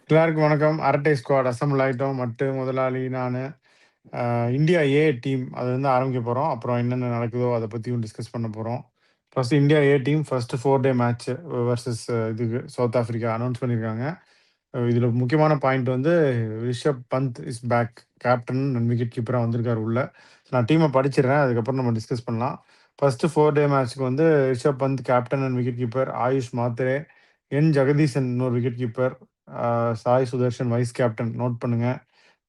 எல்லாருக்கும் வணக்கம். அரட்டை ஸ்குவாட் அசெம்பிள் ஆயிட்டோம். முதலாளி நானு. இந்தியா ஏ டீம் அது வந்து ஆரம்பிக்க போறோம். அப்புறம் என்னென்ன நடக்குதோ அத பத்தியும் டிஸ்கஸ் பண்ண போறோம். First India A team first 4 day match versus இதுக்கு சவுத் ஆஃப்ரிக்கா அனௌன்ஸ் பண்ணியிருக்காங்க. இதுல முக்கியமான பாயிண்ட் வந்து Rishabh Pant is back. Captain and wicket கீப்பரா வந்திருக்காரு உள்ள. நான் டீமை படிச்சிடுறேன். அதுக்கப்புறம் நம்ம டிஸ்கஸ் பண்ணலாம். ஃபர்ஸ்ட் 4 டே மேட்ச்க்கு வந்து Rishabh Pant captain and wicket keeper, Ayush Mhatre, N Jagadeesan இன்னொரு wicket keeper, Sai Sudharsan vice captain note பண்ணுங்க.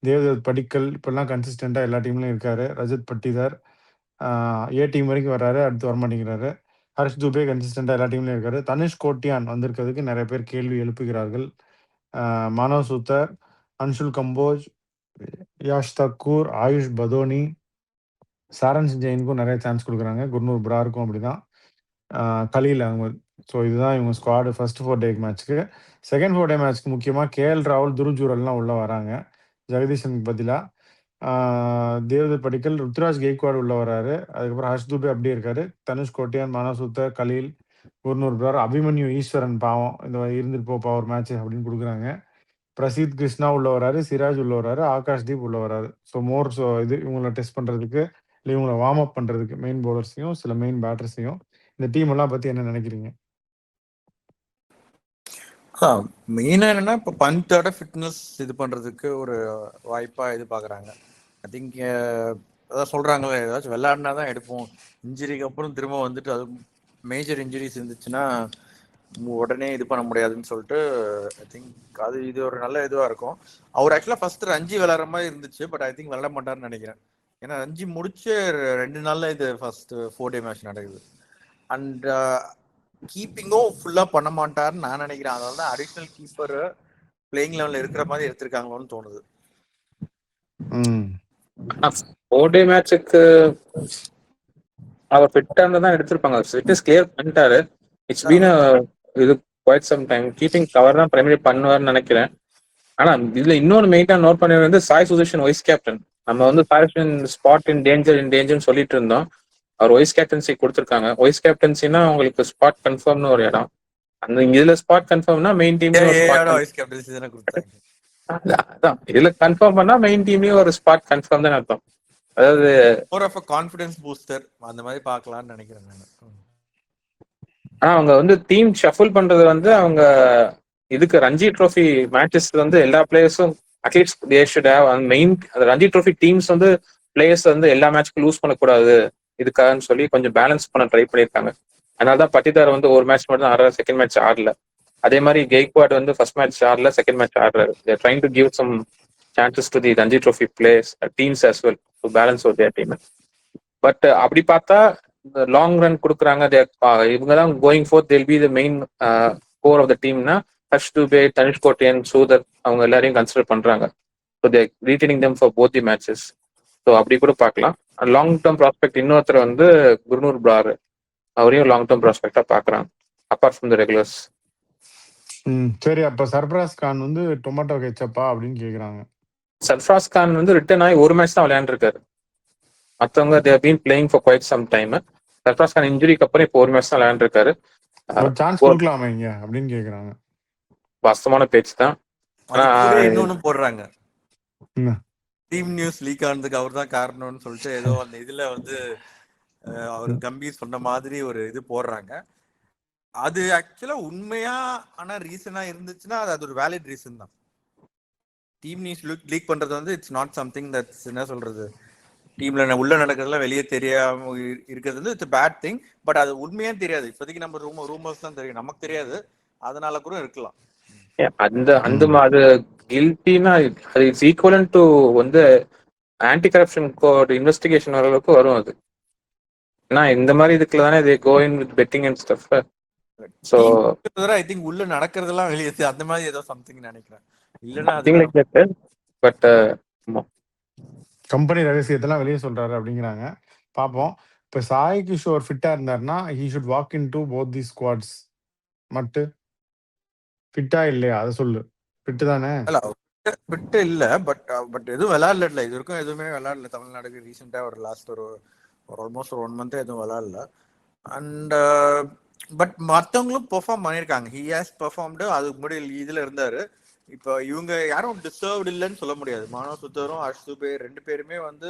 தேவ்தத் படிக்கல் இப்பெல்லாம் கன்சிஸ்டண்டா எல்லா டீம்லயும் இருக்காரு. ரஜத் பட்டிதார் ஏ டீம் வரைக்கும் வர்றாரு, அடுத்து வரமாட்டேங்கிறாரு. ஹர்ஷ் துபே கன்சிஸ்டண்டா எல்லா டீம்லயும் இருக்காரு. தனுஷ் கோட்டியான் வந்திருக்கிறதுக்கு நிறைய பேர் கேள்வி எழுப்புகிறார்கள். மானவ் சூத்தர், அன்ஷுல் கம்போஜ், யாஷ் தக்கூர், ஆயுஷ் பதோனி, சாரன்ஸ் ஜெயினுக்கும் நிறைய சான்ஸ் கொடுக்குறாங்க. குர்னூர் பிராருக்கும் அப்படிதான். கலீல் அகமது. ஸோ இதுதான் இவங்க squad first 4 day மேட்ச்க்கு. Second 4 day மேட்ச்க்கு முக்கியமாக கேஎல் ராகுல், துருஜூரல்லாம் உள்ள வராங்க ஜெகதீஷனுக்கு பதிலாக. தேவ்தத் படிக்கல், ருத்ராஜ் கெய்க்வாட் உள்ள வராரு. அதுக்கப்புறம் ஹர்ஷ் துபே அப்படியே இருக்காரு. தனுஷ் கோட்டியான், மானவ் சூத்தர், கலீல், குர்னூர் பிரார், அபிமன்யு ஈஸ்வரன் பாவம் இந்த இருந்துட்டு போப்பா ஒரு மேட்ச் அப்படின்னு கொடுக்குறாங்க. பிரசீத் கிருஷ்ணா உள்ள வராரு, சிராஜ் உள்ள வராரு, ஆகாஷ் தீப் உள்ள வராரு. ஸோ இது இவங்களை டெஸ்ட் பண்றதுக்கு இல்லை இவங்களை வார்ம் அப் பண்றதுக்கு மெயின் பவுலர்ஸையும் சில மெயின் பேட்டர்ஸையும். இந்த டீம் எல்லாம் பத்தி என்ன நினைக்கிறீங்க? மெயினா என்னன்னா இப்போ பந்தோட ஃபிட்னஸ் இது பண்றதுக்கு ஒரு வாய்ப்பா இது பாக்குறாங்க. ஐ திங்க் அதான் சொல்றாங்களே, ஏதாச்சும் விளையாடினா தான் எடுப்போம், இன்ஜுரிக்கு அப்புறம் திரும்ப வந்துட்டு அது மேஜர் இன்ஜுரிஸ் இருந்துச்சுன்னா உடனே இது பண்ண முடியாதுன்னு சொல்லிட்டு ஐ திங்க் இது ஒரு நல்ல இதுவா இருக்கும். அவர் ஆக்சுவலா ஃபர்ஸ்ட் ரஞ்சி விளையாடுற மாதிரி இருந்துச்சு, பட் ஐ திங்க் விளையாட மாட்டாருன்னு நினைக்கிறேன். ஏன்னா ரஞ்சி முடிச்சு 2 நாள்ல இது ஃபர்ஸ்ட் 4 டே மேட்ச் நடக்குது. அண்ட் கீப்பிங்கும் ஃபுல்லா பண்ண மாட்டாருன்னு நான் நினைக்கிறேன். அதனால தான் அடிஷனல் கீப்பர் பிளேயிங் லெவல்ல இருக்கிற மாதிரி எடுத்திருக்காங்களோன்னு தோணுது. 4 டே மேட்சுக்கு அவர் ஃபிட்டா இருந்தா தான் எடுத்திருப்பாங்க. ஃபிட்னஸ் கிளியர் பண்ணிட்டாரு. இட்ஸ் பீன் இது quite some time. Keeping cover தான் பிரைமரி பண்ணுவார்னு நினைக்கிறேன். ஆனா இதுல இன்னொரு மெயினா நோட் பண்ண வந்து சாய் சுதர்ஷன் வைஸ் கேப்டன். நம்ம வந்து சாய் சுதர்ஷன் ஸ்பாட் இன் டேஞ்சர்னு சொல்லிட்டு இருந்தோம். அவர் வைஸ் கேப்டன்சி கொடுத்துருக்காங்க. வைஸ் கேப்டன்சினா உங்களுக்கு ஸ்பாட் கன்ஃபார்ம்னு ஒரு இடம். அந்த இதுல ஸ்பாட் கன்ஃபார்ம்னா மெயின் டீம்ல வைஸ் கேப்டன்சி தானே கொடுத்தாங்க. அதான் இதுல கன்ஃபார்ம் பண்ணா மெயின் டீம்லயும் ஒரு ஸ்பாட் கன்ஃபார்ம் தான் அர்த்தம். அதாவது மோர் ஆஃப் கான்ஃபிடன்ஸ் பூஸ்டர் அந்த மாதிரி பார்க்கலாம்னு நினைக்கிறேன் நான். ஆனா அவங்க வந்து டீம் ஷஃபிள் பண்றது வந்து அவங்க இதுக்கு ரஞ்சி ட்ரோஃபி மேட்சஸ் வந்து எல்லா பிளேயர்ஸும் at least they should have main Ranji trophy teams வந்து பிளேயர்ஸ் வந்து எல்லா மேட்ச்க்கும் லூஸ் பண்ணக்கூடாது இதுக்காகன்னு சொல்லி கொஞ்சம் பேலன்ஸ் பண்ண ட்ரை பண்ணியிருக்காங்க. அதனாலதான் பட்டிதார் வந்து ஒரு மேட்ச் மட்டும் தான் ஆடுறாரு, செகண்ட் மேட்ச் ஆடல. அதே மாதிரி கெய்க்வாட் வந்து ஃபர்ஸ்ட் மேட்ச் ஆடல, செகண்ட் மேட்ச் ஆடுறாரு. They're trying to give some chances to the Ranji trophy players teams as well to balance out their team. But அப்படி பார்த்தா லாங் ரன் கொடுக்குறாங்க. இவங்க தான் going forth they'll be the main core of the டீம்னா ஹர்ஷ் துபே, தனுஷ் கோட்டியன், சூதர் அவங்க எல்லாரையும் கன்சிடர் பண்றாங்க. So they're retaining them for both the matches. So அப்படி கூட பார்க்கலாம். லாங் டேர்ம் ப்ராஸ்பெக்ட் இன்னொருத்தர் வந்து குர்னூர் பிரார், அவரையும் லாங் டேர்ம் ப்ராஸ்பெக்டா பாக்குறாங்க அப்பார்ட் ஃப்ரம் த ரெகுலர்ஸ். சரி, அப்ப சர்ஃப்ராஸ் கான் வந்து டொமேட்டோ கெச்சப்பா அப்படின்னு கேக்குறாங்க. சர்ஃப்ராஸ் கான் வந்து ரிட்டர்ன் ஆகி ஒரு மேட்ச் தான் விளையாண்டுருக்காரு. மற்றவங்க they've been playing for quite some time. Sarfaraz Khan இன்ஜுரிக்கு அப்புறம் இப்போ ஒரு மேட்ச் தான் விளையாண்டுருக்காரு. சான்ஸ் கொடுக்கலாமா இங்க அப்படின்னு கேக்குறாங்க. வாஸ்தவமான பேச்சு தான். இன்னொன்னு போடுறாங்க, டீம் நியூஸ் லீக் ஆனதுக்கு அவர் தான் காரணம்னு சொல்லிட்டு ஏதோ அந்த இதுல வந்து அவர் கம்பீர் சொன்ன மாதிரி ஒரு இது போடுறாங்க. அது ஆக்சுவலா உண்மையா ஆனா ரீசனா இருந்துச்சுன்னா அது ஒரு வேலிட் ரீசன் தான். டீம் நியூஸ் லீக் பண்றது வந்து இட்ஸ் நாட் சம்திங் தட்ஸ் என்ன சொல்றது, டீம்ல உள்ள நடக்கிறதுலாம் வெளியே தெரியாம இருக்கிறது வந்து இட்ஸ் பேட் திங். பட் அது உண்மையா தெரியாது. இப்போதைக்கு நம்ம ரூமர்ஸ் தான் தெரியும், நமக்கு தெரியாது. அதனால கூட இருக்கலாம். அது கில்ட்டினா அது இட்ஸ் ஈக்குவலன்ட் டு வந்து ஆன்டி கரப்ஷன் கோட் இன்வெஸ்டிகேஷன் வர அளவுக்கு வரும் அது. ஏன்னா இந்த மாதிரி இதுக்குள்ள தானே they go in with betting and stuff. So I think உள்ள நடக்கிறதெல்லாம் வெளியே அந்த மாதிரி ஏதோ சம்திங் நினைக்கிறேன். இல்லனா பட் கம்பெனி ரகசியத்தெல்லாம் வெளியே சொல்றாரு அப்படிங்கிறாங்க. பாப்போம். இப்ப சாய் கிஷோர் ஃபிட்டா இருந்தாருன்னா he should walk into both these squads. மட்டு ஃபிட்டா இல்லையா அதை சொல்லு. ஃபிட்டு தானே? ஃபிட்டு இல்ல, பட் எதுவும் விளையாடல. இது வரைக்கும் எதுவுமே விளையாடல தமிழ்நாடுக்கு. ரீசெண்டா ஒரு லாஸ்ட் ஒரு ஆல்மோஸ்ட் 1 month எதுவும் விளையாடல. அண்ட் பட் மற்றவங்களும் பெர்ஃபார்ம் பண்ணியிருக்காங்க. He has performed. அதுக்கு முன்னாடி இதுல இருந்தாரு, இப்போ இவங்க யாரும் டிசர்வ்டு இல்லைன்னு சொல்ல முடியாது. மானவ் சுத்தரும் ஹர்ஷ் துபே 2 பேருமே வந்து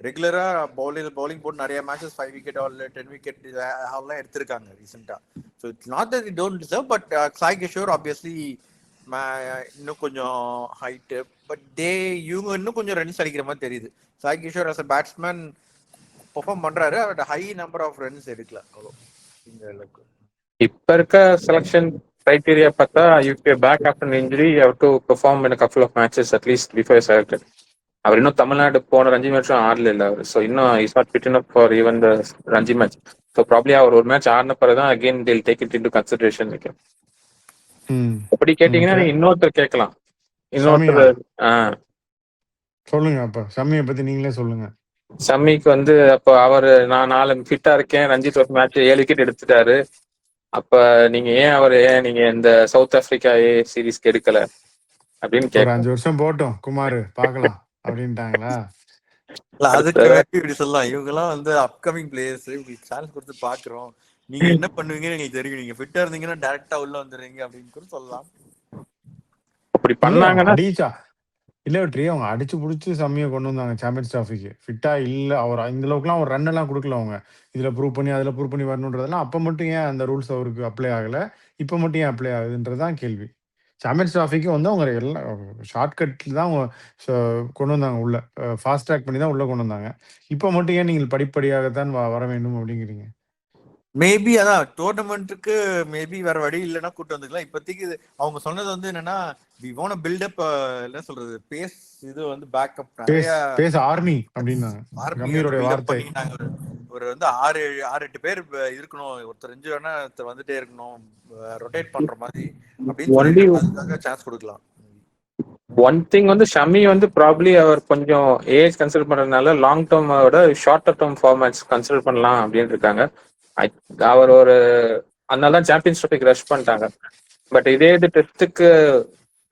ரெகுலரா பவுலிங் போட்டு நிறைய மேட்சஸ் 5 விக்கெட் ஆல் 10 விக்கெட் அதெல்லாம் எடுத்திருக்காங்க ரீசெண்டா. So it's not that they don't deserve, but Sai Kishore obviously இன்னும் கொஞ்சம் ஹைட்டு, பட் இவங்க இன்னும் கொஞ்சம் ரன்ஸ் அடிக்கிற மாதிரி தெரியுது. Sai Kishore as a batsman perform பண்றாரு, but high number of runs எடுக்கல அவ்வளோ இந்த அளவுக்கு. இப்ப இருக்க செலக்ஷன் கிரைட்டீரியா பார்த்தா if you back after injury you have to perform in a couple of matches at least before selected. அவர் இன்னும் தமிழ்நாடு போன ரஞ்சி மேட்சும் ஆடல இல்ல அவர். ஸோ இன்னும் is not fit enough for even the Ranji match. So probably அவர் ஒரு மேட்ச் ஆடின பிறகு தான் அகைன் தில் டேக் இட் இன்டு கன்சிடரேஷன். அப்படி கேட்டீங்கன்னா நீங்க இன்னொருத்தர் கேட்கலாம். இன்னொருத்தர் சொல்லுங்க. அப்ப ஷம்மியை பத்தி நீங்களே சொல்லுங்க. ஷம்மிக்கு வந்து அப்போ அவர் நான் 4 ஃபிட்டா இருக்கேன், ரஞ்சி ட்ரோஃபி மேட்ச் 7 விக்கெட் எடுத்துட்டாரு. அப்ப நீங்க நீங்க இந்த சவுத் ஆப்பிரிக்கா சீரீஸ்க்கு எடுக்கல அப்படின்னு ஒரு 5 வருஷம் போட்டோம் குமார் பார்க்கலாம் அப்படின்ட்டாங்களா? அதுக்கு இப்படி சொல்லலாம். இவங்க எல்லாம் வந்து அப்கமிங் பிளேயர்ஸ், உங்களுக்கு சான்ஸ் கொடுத்து பாக்குறோம், நீங்க என்ன பண்ணுவீங்கன்னு எங்களுக்கு தெரியும், நீங்க ஃபிட்டா இருந்தீங்கன்னா டைரக்டா உள்ள வந்துடுறீங்க அப்படின்னு கூட சொல்லலாம். அப்படி பண்ணாங்கன்னா அடிச்சா இல்ல வெற்றி அவங்க அடிச்சு புடிச்சு செம்மையை கொண்டு வந்தாங்க சாம்பியன்ஸ் டிராஃபிக்கு. ஃபிட்டா இல்ல அவர் இந்த அளவுக்குலாம் ஒரு ரன் எல்லாம் கொடுக்கல அவங்க. இதுல ப்ரூவ் பண்ணி அதுல ப்ரூவ் பண்ணி வரணுன்றதெல்லாம் அப்ப மட்டும் ஏன் அந்த ரூல்ஸ் அவருக்கு அப்ளை ஆகல, இப்ப மட்டும் ஏன் அப்ளை ஆகுதுன்றதுதான் கேள்வி. சாம்பியன்ஸ் டிராஃபிக்கு வந்து அவங்க எல்லாம் ஷார்ட்கட்ல தான் கொண்டு வந்தாங்க உள்ள, ஃபாஸ்ட் ட்ராக் பண்ணி தான் உள்ள கொண்டு வந்தாங்க. இப்ப மட்டும் ஏன் நீங்கள் படிப்படியாகத்தான் வர வேண்டும் அப்படிங்கிறீங்க? மேபி அதான் டோர்னமெண்ட்டுக்கு மேபி வேற வழி இல்லைன்னா கூட்டு வந்துக்கலாம். இப்போதைக்கு அவங்க சொன்னது வந்து என்னன்னா we want to build up, என்ன சொல்றது, பேஸ், இது வந்து பேக்கப் நிறைய பேஸ் ஆர்மி அப்படின்னாங்க. கம்பீரோட வார்த்தை ஒரு வந்து 6-8 பேர் இருக்கணும், ஒருத்தர் இன்ஜுரினா ஒருத்தர் வந்துட்டே இருக்கணும், ரொட்டேட் பண்ற மாதிரி அப்படின்னு சொல்லி அதுக்காக சான்ஸ் கொடுக்கலாம். ஒன் திங் வந்து ஷமி வந்து ப்ராப்ளி அவர் கொஞ்சம் ஏஜ் கன்சிடர் பண்றதுனால லாங் டேர்மோட ஷார்ட்டர் டேர்ம் ஃபார்மேட்ஸ் கன்சிடர் பண்ணலாம் அப்படின்னு இருக்காங்க. அவர் ஒரு அதனாலதான் சாம்பியன்ஸ் ட்ரோஃபிக்கு ரஷ் பண்ணிட்டாங்க. பட் இதே இது டெஸ்ட்டுக்கு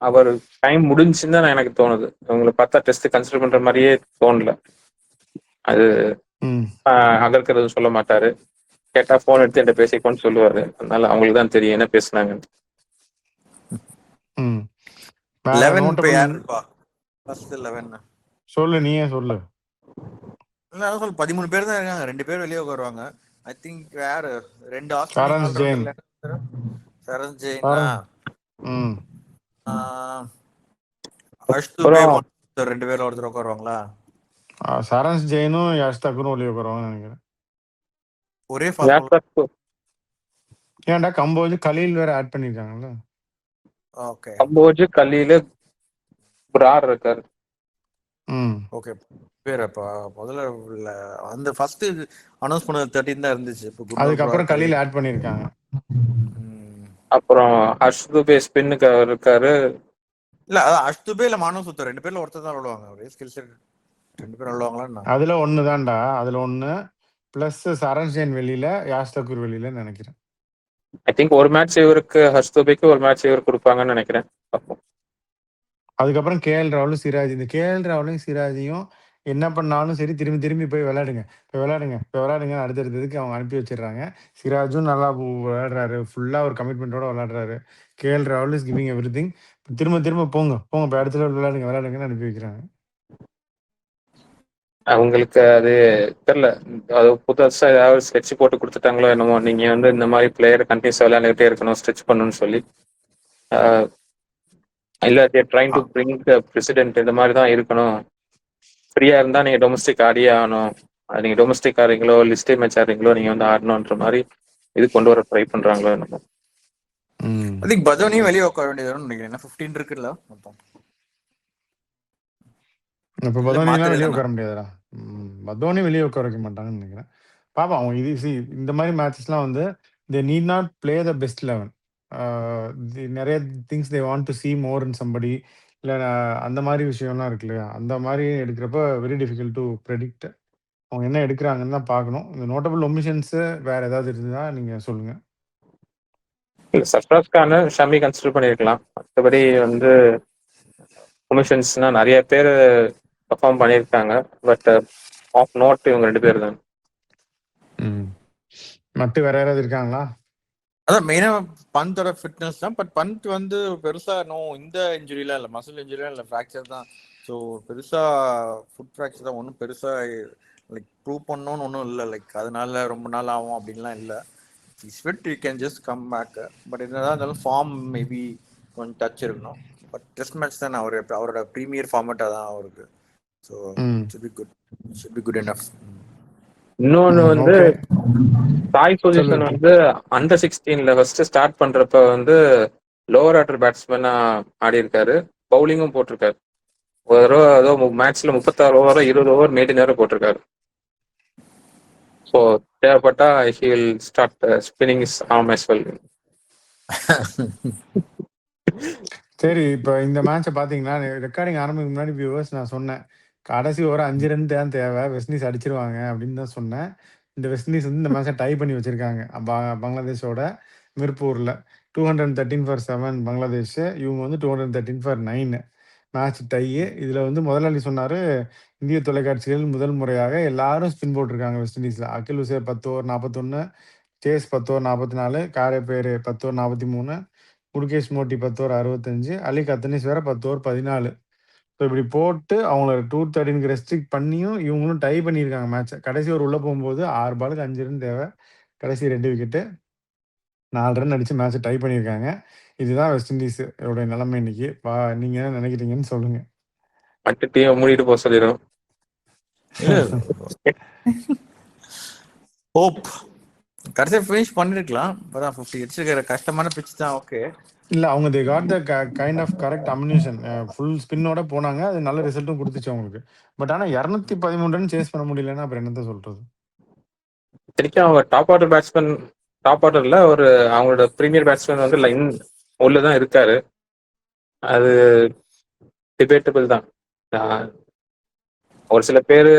அவர் டைம் முடிஞ்சுன்னு தான் எனக்கு தோணுது. உங்களை பார்த்தா டெஸ்ட் கன்சிடர் பண்ற மாதிரியே தோணல. அது அகர்க்கிறது சொல்ல மாட்டாரு, கேட்டா போன் எடுத்து என்கிட்ட பேசிக்கோன்னு சொல்லுவாரு. அதனால அவங்களுக்கு தான் தெரியும் என்ன பேசுனாங்க. 11 யாருப்பா ஃபர்ஸ்ட் 11 சொல்லு, நீயே சொல்லு. இல்ல சொல்ல 13 பேர் தான் இருக்காங்க, 2 பேர் வெளியே வருவாங்க. ஐ திங்க் யாரு 2 சரண் ஜெயின். சரண் ஜெயின், ரெண்டு பேர்ல ஒருத்தர் உட்காருவாங்களா? சரண் ஜெயினும் யாஷ் தக்கூரும் வெளியே உட்காருவாங்க நினைக்கிறேன். ஒரே ஏன்டா கம்போஜ் கலீல் வேற ஆட் பண்ணிருக்காங்கல்ல. ஓகே, கம்போஜ் கலீல் புரார் இருக்காரு. ஓகே. பேரப்பா முதல்ல அந்த ஃபர்ஸ்ட் அனௌன்ஸ் பண்ணது 13 தான் இருந்துச்சு. அதுக்கப்புறம் கலீல் ஆட் பண்ணிருக்காங்க. அப்புறம் ஹர்ஷ் துபே ஸ்பின்னுக்கு இருக்காரு. இல்ல அதான் ஹர்ஷ் துபே இல்ல மானவ் சுத்தர் 2 பேர்ல ஒருத்தர் தான் விடுவாங்க. ஒரே ஸ்கில் செட் 2 பேரும் விடுவாங்களா? அதுல ஒண்ணுதான்டா, அதுல ஒண்ணு பிளஸ் சரண் ஜெயின் வெளியில, யாஷ் தக்கூர் வெளியில நினைக்கிறேன். ஐ திங்க் ஒரு மேட்ச் இவருக்கு ஹர்ஷ் துபேக்கு ஒரு மேட்ச் இவருக்கு கொடுப்பாங்கன்னு நினைக்கிறேன். அதுக்கப்புறம் கேஎல் ராகுலும் சிராஜ், இந்த கேஎல் ராகுலையும் சிராஜையும் என்ன பண்ணாலும் சரி திரும்பி திரும்பி போய் விளையாடுங்க அடுத்தடுத்ததுக்கு அவங்க அனுப்பி வச்சிடுறாங்க. சிராஜும் நல்லா விளையாடுறாரு, ஃபுல்லா ஒரு கமிட்மெண்ட்டோட விளையாடுறாரு. கேஎல் ராகுல் இஸ் கிவிங் எவ்ரி திங். திரும்ப திரும்ப போங்க இப்போ இடத்துல விளையாடுங்கன்னு அனுப்பி வைக்கிறாங்க. அவங்களுக்கு அது தெரியல, அது புதுசா ஏதாவது ஸ்ட்ரெச் போட்டு கொடுத்துட்டாங்களோ என்னமோ. நீங்க வந்து இந்த மாதிரி பிளேயர் கண்டினியூஸ் விளையாண்டுகிட்டே இருக்கணும், ஸ்ட்ரெச் பண்ணணும்னு சொல்லி. இல்ல ட்ரைங் டு பிரிங் பிரசிடென்ட் இந்த மாதிரி தான் இருக்கணும், ஃப்ரீயா இருந்தா நீங்க டொமஸ்டிக் ஆடியே ஆகணும், நீங்க டொமஸ்டிக் ஆடுறீங்களோ லிஸ்டே மேட்ச் ஆடுறீங்களோ நீங்க வந்து ஆடணும்ன்ற மாதிரி இது கொண்டு வர ட்ரை பண்றாங்களோ என்னமோ. ஐ திங்க் பதோனியும் வெளியே உட்கார வேண்டியதுன்னு நினைக்கிறேன். 15 இருக்குல்ல மொத்தம். இப்ப பதோனிலாம் வெளியே உட்கார முடியாதுடா. பதோனி வெளியே உட்கார வைக்க மாட்டாங்கன்னு நினைக்கிறேன். பாப்பா அவங்க இது இந்த மாதிரி மேட்சஸ்லாம் வந்து they need not play the best 11. நிறைய things they want to see more in somebody, இல்லை அந்த மாதிரி விஷயம்லாம் இருக்கு இல்லையா? அந்த மாதிரி எடுக்கிறப்ப வெரி டிஃபிகல்ட் டு ப்ரெடிக்ட். அவங்க என்ன எடுக்கிறாங்கன்னு தான் பார்க்கணும். இந்த நோட்டபிள் ஒமிஷன்ஸ் வேற ஏதாவது இருந்தா நீங்க சொல்லுங்க. சர்ஃப்ராஸ் கான ஷமி கன்சிடர் பண்ணியிருக்கலாம். மற்றபடி வந்து ஒமிஷன்ஸ்னா நிறைய பேர் பர்ஃபார்ம் பண்ணியிருக்காங்க. பட் ஆஃப் நோட் இவங்க 2 பேர் தான். மற்ற வேற யாராவது இருக்காங்களா? அதான் மெயினா பந்தோட ஃபிட்னஸ் தான். பட் பந்த் வந்து பெருசா இந்த இன்ஜுரிலாம் இல்லை, மசில் இன்ஜுரிலாம் இல்லை, ஃப்ராக்சர் தான். ஸோ பெருசா ஃபுட் ஃப்ராக்சர் தான், ஒன்றும் பெருசா லைக் ப்ரூவ் பண்ணணும்னு ஒன்றும் இல்லை. லைக் அதனால ரொம்ப நாள் ஆகும் அப்படின்லாம் இல்லை. Is fit, you can just come back. But என்னதான் இருந்தாலும் ஃபார்ம் மேபி கொஞ்சம் டச் இருக்கணும். பட் டெஸ்ட் மேட்ச் தான் அவரோட ப்ரீமியர் ஃபார்மேட்டாக தான் அவருக்கு. So should be good enough. இன்னொன்னு வந்து ஓகே தாய் பொசிஷன் சொல்லு. வந்து அண்டர் 16ல ஃபர்ஸ்ட் ஸ்டார்ட் பண்றப்ப வந்து லோவர் ஆர்டர் பேட்ஸ்மேனா ஆடி இருக்காரு, பவுலிங்கும் போட்டிருக்காரு. ஒரு தடவை ஏதோ மேட்ச்ல 36 ஓவரோ 20 ஓவர் மேடி நேரம் போட்டிருக்காரு. ஸோ தேவைப்பட்டா he will start spinning is arm as well. சரி, இப்போ இந்த மேட்சை பார்த்தீங்கன்னா ரெக்கார்டிங் ஆரம்பிக்கு முன்னாடி வியூவர்ஸ் நான் சொன்னேன் கடைசி ஒரு 5 ரன் தான் தேவை, வெஸ்ட் இண்டீஸ் அடிச்சிருவாங்க அப்படின்னு தான் சொன்னேன். இந்த வெஸ்ட் இண்டீஸ் வந்து இந்த மேட்சை டை பண்ணி வச்சிருக்காங்க பங்களாதேஷோட மிர்பூரில். 213 for 7 பங்களாதேஷ், இவங்க வந்து 213 for 9. Match tie. இதில் வந்து முதலாளி சொன்னார், இந்திய தொலைக்காட்சிகள் முதல் முறையாக எல்லாரும் ஸ்பின் போட்டிருக்காங்க வெஸ்ட் இண்டீஸில். Akeal Hosein 10 over 41, Chase 10 over 44, Khary 10 over 43, முருகேஷ் மோட்டி 10 over 65, அலி கத்தனிஸ் வேற 10 over 14. ஸோ இப்படி போட்டு அவங்கள 213 ரெஸ்ட்ரிக்ட் பண்ணியும் இவங்களும் டை பண்ணியிருக்காங்க மேட்சை. கடைசி ஒரு உள்ளே போகும்போது 6 பாலுக்கு 5 ரன் தேவை, கடைசி 2 விக்கெட்டு, 4 ரன் அடிச்சு மேட்சை டை பண்ணியிருக்காங்க. இதுதான் வெஸ்ட் இண்டீஸ் நிலைமை இன்னைக்கு. நீங்க என்ன நினைக்கிறீங்கன்னு சொல்லுங்க. மற்ற டீம் மூடிட்டு போக சொல்லிடும். ஹோப் கடைசியா ஃபினிஷ் பண்ணிருக்கலாம். இப்பதான் 50 அடிச்சிருக்கிற கஷ்டமான பிட்ச் தான். ஓகே, இல்ல அவங்க they got the kind of correct ammunition. Full ஸ்பின்னோட போனாங்க, அது நல்ல ரிசல்ட்டும் கொடுத்துச்சு அவங்களுக்கு. பட் ஆனா 213 ரன் சேஸ் பண்ண முடியலன்னா அப்புறம் என்னத்த சொல்றது. இத்தனைக்கும் அவங்க டாப் ஆர்டர்ல ஒரு அவங்களோட ப்ரீமியர் பேட்ஸ்மேன் வந்து லைன் உள்ளதான் இருக்காரு. அது டிபேட்டபிள் தான். ஒரு சில பேரு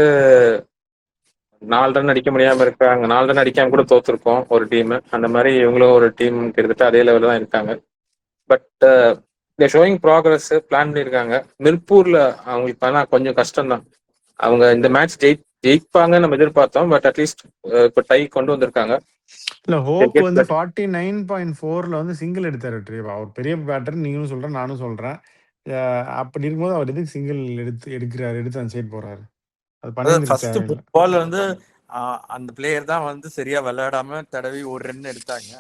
4 ரன் அடிக்க முடியாம இருக்காங்க, 4 ரன் அடிக்காம கூட தோத்துருக்கோம் ஒரு டீம். அந்த மாதிரி இவங்களும் ஒரு டீம் கிட்டத்தட்ட அதே லெவலில் தான் இருக்காங்க. பட் ஷோயிங் ப்ராக்ரஸ் பிளான் பண்ணியிருக்காங்க. மிர்பூர்ல அவங்களுக்கு ஆனா கொஞ்சம் கஷ்டம் தான். அவங்க இந்த மேட்ச் ஜெயிப்பாங்கன்னு நம்ம எதிர்பார்த்தோம். பட் அட்லீஸ்ட் இப்போ டை கொண்டு வந்திருக்காங்க. இல்ல ஹோப் வந்து 49.4ல வந்து சிங்கிள் எடுத்தாரு ட்ரீவ். அவர் பெரிய பேட்டர், நீங்களும் சொல்றேன் நானும் சொல்றேன். அப்படி இருக்கும்போது அவர் எதுக்கு சிங்கிள் எடுத்து அந்த சைடு போறாரு? அது பண்ணி பால் வந்து அந்த பிளேயர் தான் வந்து சரியா விளையாடாம தடவி ஒரு ரன் எடுத்தாங்க.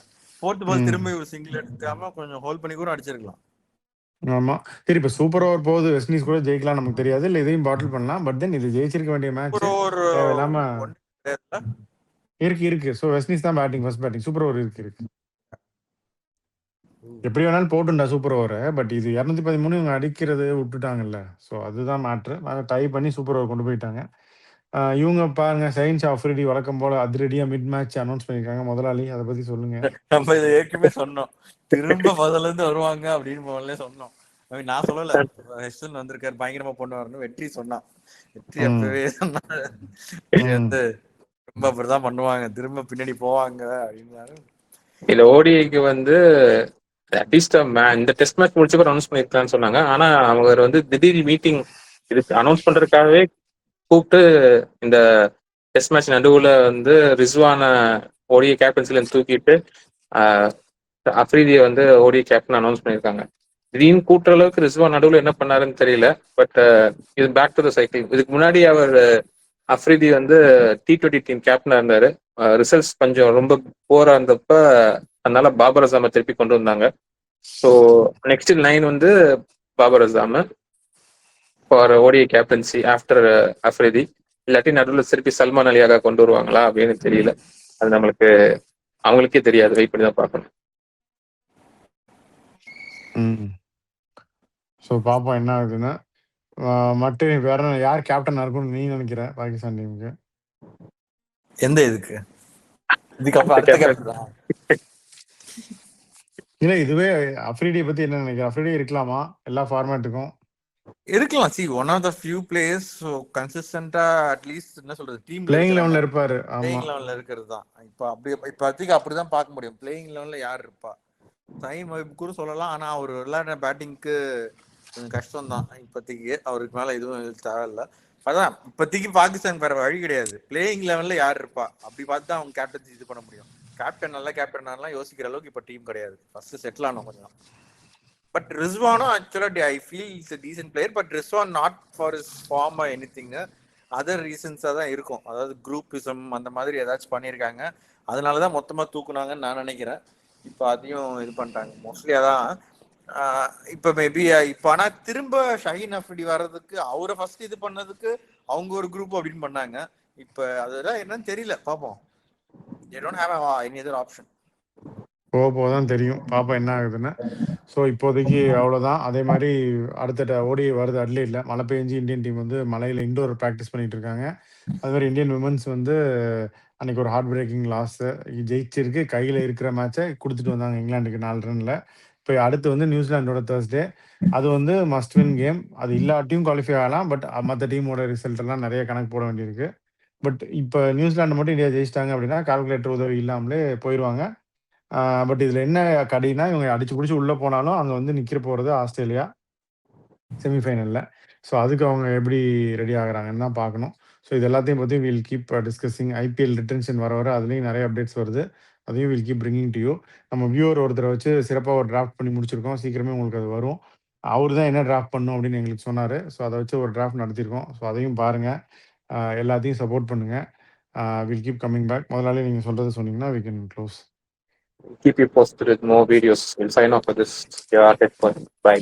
4th பால் திரும்ப ஒரு சிங்கிள் எடுக்காம கொஞ்சம் ஹோல்ட் பண்ணி கூட அடிச்சிருக்கலாம். ஆமா, சரி, இப்ப சூப்பர் ஓவர் போகுது, வெஸ்ட் இண்டீஸ் கூட ஜெயிக்கலாம் நமக்கு தெரியாது, இல்ல இதையும் பாட்டில் பண்ணலாம். பட் தென் இது ஜெயிச்சிருக்க வேண்டிய மேட்ச் தேவையில்லாம இருக்கு. ஸோ வெஸ்ட் இண்டீஸ் தான் batting, first batting. Super over இருக்கு. எப்படி வேணாலும் போட்டுண்டா சூப்பர் ஓவரை. பட் இது 213 இவங்க அடிக்கிறது விட்டுட்டாங்கல்ல. ஸோ அதுதான் மேட்ரு. டை பண்ணி சூப்பர் ஓவர் கொண்டு போயிட்டாங்க. இவங்க பாருங்க, சயின்ஸ் ஆஃப்ரிடி வழக்கம் போல அதிரடியா மிட் மேட்ச் அனௌன்ஸ் பண்ணிருக்காங்க. முதலாளி அதை பத்தி சொல்லுங்க. நம்ம இதை ஏற்கனவே சொன்னோம், திரும்ப முதல்ல இருந்து வருவாங்க அப்படின்னு முதல்ல சொன்னோம். நான் சொல்லல, ஹெஸ்டன் வந்திருக்காரு பயங்கரமா பண்ணுவாருன்னு வெற்றி சொன்னான். வெற்றி அப்பவே சொன்னாரு வந்து ரொம்ப அப்படிதான் பண்ணுவாங்க, திரும்ப பின்னாடி போவாங்க அப்படின்னாரு. இல்ல ஓடிஐக்கு வந்து அட்லீஸ்ட் இந்த டெஸ்ட் மேட்ச் முடிச்சு கூட அனௌன்ஸ் பண்ணிருக்கான்னு சொன்னாங்க. ஆனா அவங்க வந்து திடீர் மீட்டிங் இதுக்கு அனௌன்ஸ் பண்றதுக்காகவே கூப்பிட்டு இந்த டெஸ்ட் மேட்ச் நடுவுல வந்து ரிஸ்வான ஓடிஐ கேப்டன்சில தூக்கிட்டு அஃப்ரீதியை வந்து ஓடிஐ கேப்டன் அனௌன்ஸ் பண்ணியிருக்காங்க. திடீர்னு கூட்டுற அளவுக்கு ரிஸ்வான் நடுவில் என்ன பண்ணாருன்னு தெரியல. பட் இது பேக் டு த சைக்கிள். இதுக்கு முன்னாடி அவர் அஃப்ரீதி வந்து T20 டீம் கேப்டனா இருந்தாரு. ரிசல்ட்ஸ் கொஞ்சம் ரொம்ப போரா இருந்தப்ப அதனால பாபர் அசாமை திருப்பி கொண்டு வந்தாங்க. ஸோ நெக்ஸ்ட் 9 வந்து Babar Azam for ODI captaincy after Afridi. இல்லாட்டி நடுவில் திருப்பி சல்மான் அலியாக கொண்டு வருவாங்களா அப்படின்னு தெரியல. அது நம்மளுக்கு அவங்களுக்கே தெரியாது, வெயிட் பண்ணி தான் பார்க்கணும். ஸோ பார்ப்போம் என்ன ஆகுதுன்னு. மட்டும் வேற யார் கேப்டன் இருக்கும்னு நீ நினைக்கிற பாகிஸ்தான் டீமுக்கு? எந்த இதுக்கப்புறம் இல்ல இதுவே அஃப்ரிடியை பத்தி என்ன நினைக்கிற? அஃப்ரிடி இருக்கலாமா எல்லா ஃபார்மேட்டுக்கும்? இருக்கலாம். See one of the few players கன்சிஸ்டன்ட்டா அட்லீஸ்ட் என்ன சொல்றது டீம் பிளேயிங் லெவல்ல இருப்பாரு. பிளேயிங் லெவல்ல இருக்கிறது தான். இப்போதைக்கு அப்படிதான் பார்க்க முடியும். பிளேயிங் லெவல்ல யார் இருப்பா? சைம் கூட சொல்லலாம். ஆனா அவர் விளையாடுற பேட்டிங்க்கு கொஞ்சம் கஷ்டம் தான் இப்போதைக்கு. அவருக்கு மேல எதுவும் தேவையில்ல. அதான் இப்போதைக்கு பாகிஸ்தான் வேற வழி கிடையாது. பிளேயிங் லெவல்ல யார் இருப்பா அப்படி பார்த்து தான் அவங்க கேப்டன்சி இது பண்ண முடியும். கேப்டன் நல்ல கேப்டன்லாம் யோசிக்கிற அளவுக்கு இப்போ டீம் கிடையாது. ஃபர்ஸ்ட் செட்டில் ஆனோம் கொஞ்சம். பட் ரிஸ்வானும் ஆக்சுவலாக I feel it's a decent player. But Rizwan not for his form anything, other ரீசன்ஸாக தான் இருக்கும். அதாவது குரூப்பிசம் அந்த மாதிரி ஏதாச்சும் பண்ணியிருக்காங்க, அதனால தான் மொத்தமாக தூக்குனாங்கன்னு நான் நினைக்கிறேன். இப்போ அதையும் இது பண்ணிட்டாங்க மோஸ்ட்லி. அதான் இப்போ மேபி இப்போ ஆனால் திரும்ப ஷஹீன் அஃப்ரிடி வர்றதுக்கு அவரை ஃபர்ஸ்ட் இது பண்ணதுக்கு அவங்க ஒரு குரூப் அப்படின்னு பண்ணாங்க. இப்போ அதெல்லாம் என்னன்னு தெரியல, பார்ப்போம். they don't have any other option. போதான் தெரியும், பாப்பா என்ன ஆகுதுன்னு. ஸோ இப்போதைக்கு அவ்வளோதான். அதே மாதிரி அடுத்த ஓடி வருது அட்லீட்ல மழை பெஞ்சு இந்தியன் டீம் வந்து மலையில் இண்டோர் ப்ராக்டிஸ் பண்ணிட்டு இருக்காங்க. அது மாதிரி இந்தியன் விமன்ஸ் வந்து அன்னைக்கு ஒரு ஹார்ட் பிரேக்கிங் லாஸ் ஜெயிச்சிருக்கு. கையில் இருக்கிற மேட்சை கொடுத்துட்டு வந்தாங்க இங்கிலாந்துக்கு 4 ரன்ல. இப்போ அடுத்து வந்து நியூசிலாண்டோட தேர்ஸ்டே. அது வந்து மஸ்ட் வின் கேம். அது இல்லாட்டியும் குவாலிஃபை ஆகலாம். பட் மற்ற டீமோட ரிசல்ட் எல்லாம் நிறைய கணக்கு போட வேண்டியிருக்கு. பட் இப்போ நியூசிலாந்து மட்டும் இந்தியா ஜெயிச்சிட்டாங்க அப்படின்னா கால்குலேட்டர் உதவி இல்லாமலே போயிடுவாங்க. பட் இதுல என்ன கடினா இவங்க அடிச்சு பிடிச்சி உள்ள போனாலும் அங்க வந்து நிக்கிற போறது ஆஸ்திரேலியா செமிஃபைனல்ல. ஸோ அதுக்கு அவங்க எப்படி ரெடி ஆகுறாங்கன்னு தான் பார்க்கணும். ஸோ இது எல்லாத்தையும் பற்றி will keep discussing. IPL retention வர அதுலேயும் நிறைய அப்டேட்ஸ் வருது, அதையும் will keep bringing to you. நம்ம வியூவர் ஒருத்தரை வச்சு சிறப்பாக ஒரு டிராஃப்ட் பண்ணி முடிச்சிருக்கோம், சீக்கிரமே உங்களுக்கு அது வரும். அவரு தான் என்ன டிராஃப்ட் பண்ணும் அப்படின்னு எங்களுக்கு சொன்னார். ஸோ அதை வச்சு ஒரு டிராஃப்ட் நடத்தியிருக்கோம். ஸோ அதையும் பாருங்கள், எல்லாத்தையும் சப்போர்ட் பண்ணுங்கள். Will keep coming back. முதலாளி நீங்கள் சொல்கிறது சொன்னீங்கன்னா we can close. Keep you posted with more videos. We'll sign off for this. Yeah, bye.